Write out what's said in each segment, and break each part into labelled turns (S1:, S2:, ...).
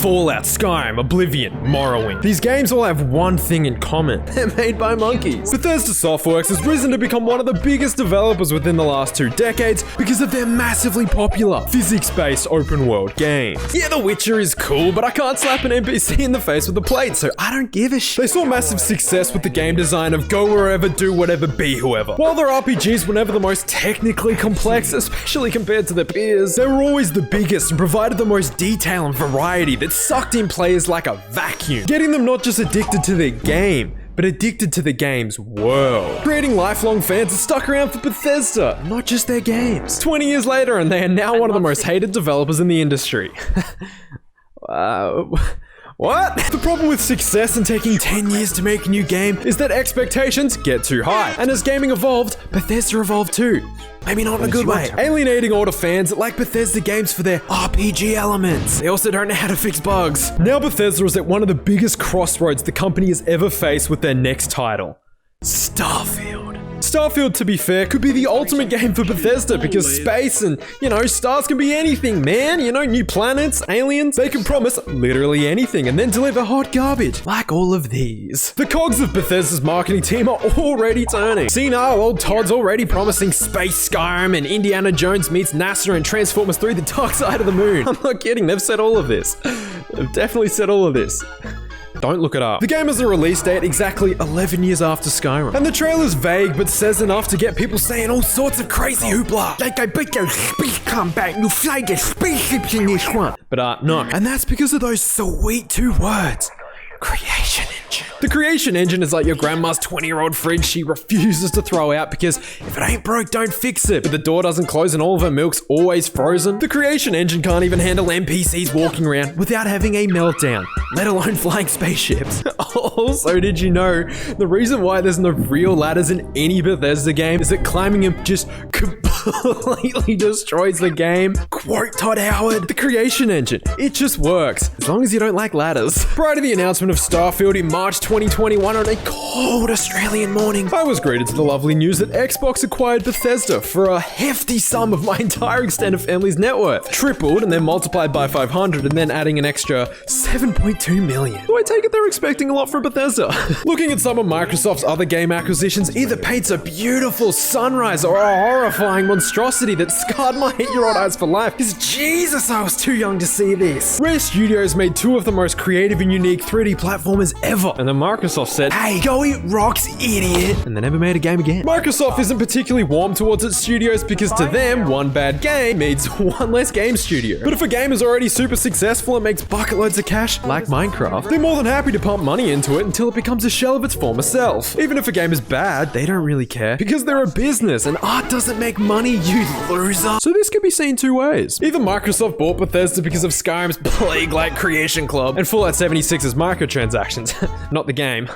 S1: Fallout, Skyrim, Oblivion, Morrowind. These games all have one thing in common. They're made by monkeys. Bethesda Softworks has risen to become one of the biggest developers within the last 2 decades because of their massively popular physics-based open-world games. Yeah, The Witcher is cool, but I can't slap an NPC in the face with a plate, so I don't give a shit. They saw massive success with the game design of go wherever, do whatever, be whoever. While their RPGs were never the most technically complex, especially compared to their peers, they were always the biggest and provided the most detail and variety that sucked in players like a vacuum, getting them not just addicted to their game, but addicted to the game's world. Creating lifelong fans that stuck around for Bethesda, not just their games. 20 years later, and they are now one of the most hated developers in the industry. What? The problem with success and taking 10 years to make a new game is that expectations get too high. And as gaming evolved, Bethesda evolved too. Maybe not in a good way. Alienating older fans that like Bethesda games for their RPG elements. They also don't know how to fix bugs. Now Bethesda is at one of the biggest crossroads the company has ever faced with their next title. StarField. StarField, to be fair, could be the ultimate game for Bethesda because space and, stars can be anything, man. New planets, aliens. They can promise literally anything and then deliver hot garbage, like all of these. The cogs of Bethesda's marketing team are already turning. Senile old Todd's already promising space Skyrim and Indiana Jones meets NASA and Transformers 3 the Dark Side of the Moon. I'm not kidding, they've said all of this. They've definitely said all of this. Don't look it up. The game has a release date exactly 11 years after Skyrim. And the trailer's vague, but says enough to get people saying all sorts of crazy hoopla. Like I bet your space combat, you fly the spaceships in this one. But no. And that's because of those sweet 2 words. Creation engine. The creation engine is like your grandma's 20-year-old fridge she refuses to throw out because if it ain't broke, don't fix it. But the door doesn't close and all of her milk's always frozen. The creation engine can't even handle NPCs walking around without having a meltdown, let alone flying spaceships. Also, did you know the reason why there's no real ladders in any Bethesda game is that climbing them just completely destroys the game? Quote Todd Howard. The creation engine, it just works as long as you don't like ladders. Prior to the announcement of StarField in March 2021 on a cold Australian morning, I was greeted to the lovely news that Xbox acquired Bethesda for a hefty sum of my entire extended family's net worth. Tripled and then multiplied by 500 and then adding an extra 7.2 million. Do I take it they're expecting a lot from Bethesda? Looking at some of Microsoft's other game acquisitions either paints a beautiful sunrise or a horrifying monstrosity that scarred my 8-year-old eyes for life. Because Jesus, I was too young to see this. Rare Studios made 2 of the most creative and unique 3D platformers ever. And then Microsoft said, hey, go eat rocks, idiot. And they never made a game again. Microsoft isn't particularly warm towards its studios because to them, one bad game means one less game studio. But if a game is already super successful and makes bucket loads of cash, like Minecraft, they're more than happy to pump money into it until it becomes a shell of its former self. Even if a game is bad, they don't really care because they're a business and art doesn't make money, you loser. So this could be seen 2 ways. Either Microsoft bought Bethesda because of Skyrim's plague-like creation club and Fallout 76's microtransactions. Not the game.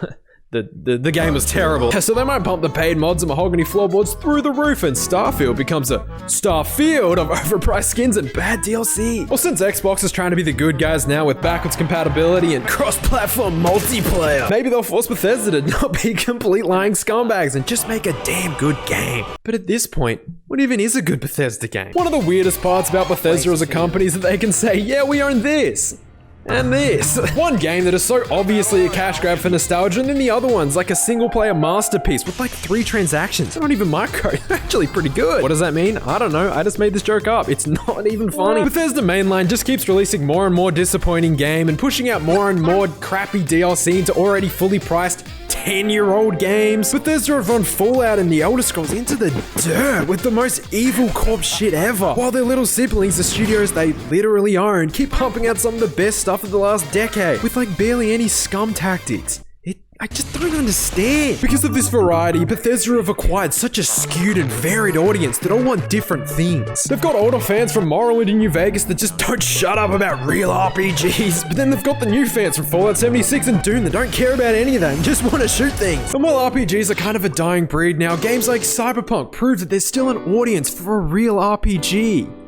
S1: The game was terrible. So they might pump the paid mods and mahogany floorboards through the roof and StarField becomes a StarField of overpriced skins and bad DLC. Well, since Xbox is trying to be the good guys now with backwards compatibility and cross-platform multiplayer, maybe they'll force Bethesda to not be complete lying scumbags and just make a damn good game. But at this point, what even is a good Bethesda game? One of the weirdest parts about Bethesda as a company is that they can say, yeah, we own this. And this. One game that is so obviously a cash grab for nostalgia, and then the other one's like a single player masterpiece with like 3 transactions. They're not even micro. They're actually pretty good. What does that mean? I don't know. I just made this joke up. It's not even funny. Bethesda mainline just keeps releasing more and more disappointing game and pushing out more and more crappy DLC into already fully priced 10-year-old games. Bethesda have run Fallout and the Elder Scrolls into the dirt with the most evil corpse shit ever. While their little siblings, the studios they literally own, keep pumping out some of the best stuff of the last decade with like barely any scum tactics. I just don't understand. Because of this variety, Bethesda have acquired such a skewed and varied audience that all want different things. They've got older fans from Morrowind and New Vegas that just don't shut up about real RPGs. But then they've got the new fans from Fallout 76 and Doom that don't care about any of that and just want to shoot things. And while RPGs are kind of a dying breed now, games like Cyberpunk prove that there's still an audience for a real RPG.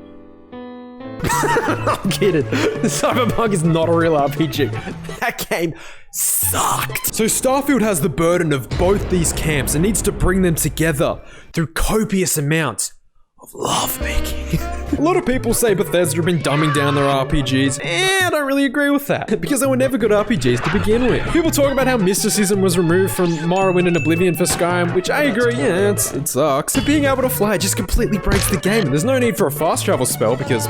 S1: I'm kidding. Cyberpunk is not a real RPG. That game sucked. So StarField has the burden of both these camps and needs to bring them together through copious amounts of lovemaking. A lot of people say Bethesda have been dumbing down their RPGs, and I don't really agree with that, because they were never good RPGs to begin with. People talk about how mysticism was removed from Morrowind and Oblivion for Skyrim, which I agree, yeah, it sucks. But being able to fly just completely breaks the game. There's no need for a fast travel spell because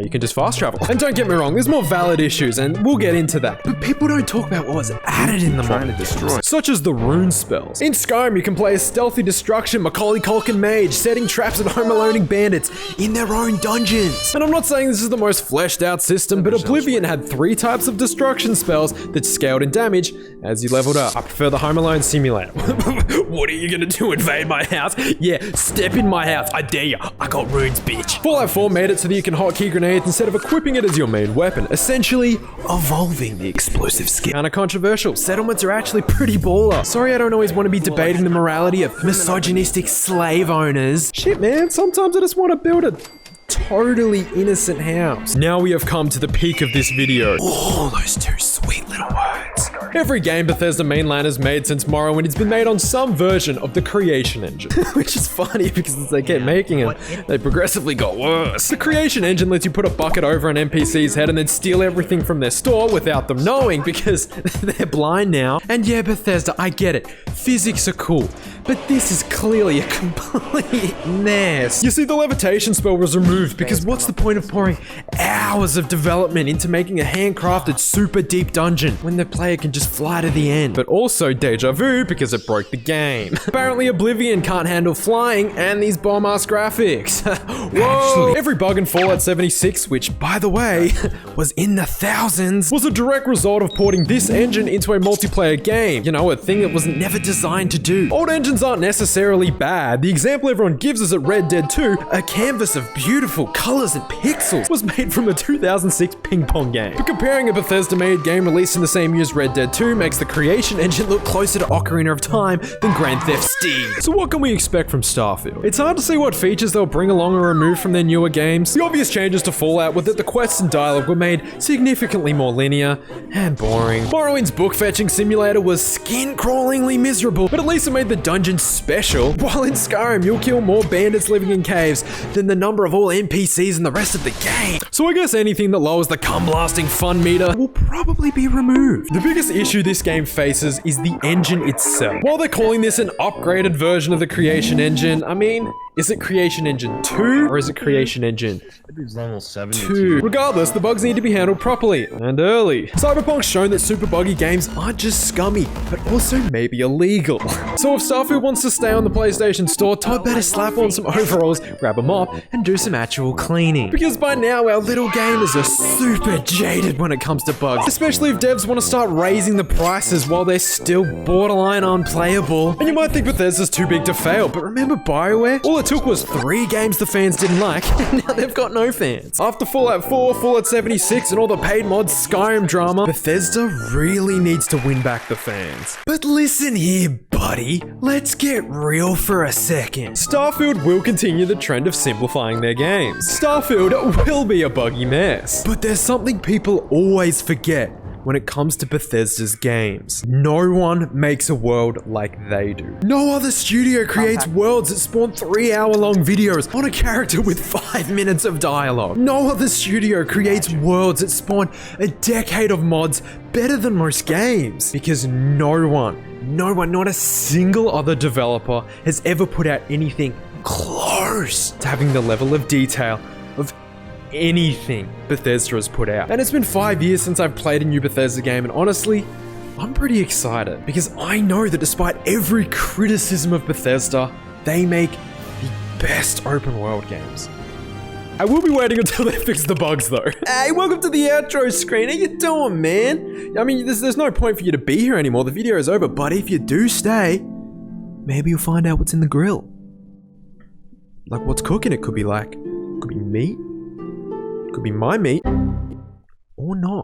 S1: you can just fast travel. And don't get me wrong, there's more valid issues, and we'll get into that. But people don't talk about what was added in the modern games, such as the rune spells. In Skyrim, you can play as stealthy destruction, Macaulay Culkin mage, setting traps and home-aloning bandits in their own dungeons. And I'm not saying this is the most fleshed out system, but Oblivion had 3 types of destruction spells that scaled in damage as you leveled up. I prefer the Home Alone simulator. What are you gonna do, invade my house? Yeah, step in my house, I dare ya. I got runes, bitch. Fallout 4 made it so that you can hotkey grenades instead of equipping it as your main weapon, essentially evolving the explosive skill. Kinda controversial, settlements are actually pretty baller. Sorry I don't always want to be debating the morality of misogynistic slave owners. Shit man, sometimes I just want to build a totally innocent house. Now we have come to the peak of this video. Oh, those 2 sweet little words. Every game Bethesda mainland has made since Morrowind has been made on some version of the creation engine. Which is funny because as they kept making it, they progressively got worse. The creation engine lets you put a bucket over an NPC's head and then steal everything from their store without them knowing because they're blind now. And yeah, Bethesda, I get it. Physics are cool. But this is clearly a complete mess. You see, the levitation spell was removed because what's the point of pouring hours of development into making a handcrafted super deep dungeon when the player can just fly to the end? But also deja vu because it broke the game. Apparently Oblivion can't handle flying and these bomb-ass graphics. Whoa! Every bug in Fallout 76, which by the way, was in the thousands, was a direct result of porting this engine into a multiplayer game. You know, a thing that was never designed to do. Old engines aren't necessarily bad. The example everyone gives is that Red Dead 2, a canvas of beautiful colors and pixels, was made from a 2006 ping pong game. But comparing a Bethesda-made game released in the same year as Red Dead 2 makes the creation engine look closer to Ocarina of Time than Grand Theft Steam. So what can we expect from StarField? It's hard to see what features they'll bring along or remove from their newer games. The obvious changes to Fallout were that the quests and dialogue were made significantly more linear and boring. Morrowind's book-fetching simulator was skin-crawlingly miserable, but at least it made the dungeon special, while in Skyrim you'll kill more bandits living in caves than the number of all NPCs in the rest of the game. So I guess anything that lowers the cum-blasting fun meter will probably be removed. The biggest issue this game faces is the engine itself. While they're calling this an upgraded version of the creation engine, I mean, is it Creation Engine 2 or is it Creation Engine 2? Regardless, the bugs need to be handled properly and early. Cyberpunk's shown that super buggy games aren't just scummy, but also maybe illegal. So if StarField wants to stay on the PlayStation Store, Todd better slap on some overalls, grab a mop, and do some actual cleaning. Because by now, our little gamers are super jaded when it comes to bugs, especially if devs want to start raising the prices while they're still borderline unplayable. And you might think Bethesda's too big to fail, but remember BioWare? All it took was 3 games the fans didn't like, and now they've got no fans. After Fallout 4, Fallout 76, and all the paid mods Skyrim drama, Bethesda really needs to win back the fans. But listen here, buddy. Let's get real for a second. StarField will continue the trend of simplifying their games. StarField will be a buggy mess. But there's something people always forget when it comes to Bethesda's games. No one makes a world like they do. No other studio creates worlds that spawn 3-hour-long videos on a character with 5 minutes of dialogue. No other studio creates worlds that spawn a decade of mods better than most games. Because no one, not a single other developer has ever put out anything close to having the level of detail of anything Bethesda has put out. And it's been 5 years since I've played a new Bethesda game, and honestly, I'm pretty excited because I know that despite every criticism of Bethesda, they make the best open world games. I will be waiting until they fix the bugs though. Hey, welcome to the outro screen. How you doing, man? I mean, there's no point for you to be here anymore. The video is over, but if you do stay, maybe you'll find out what's in the grill. Like what's cooking. It could be meat. Could be my meat. Or not.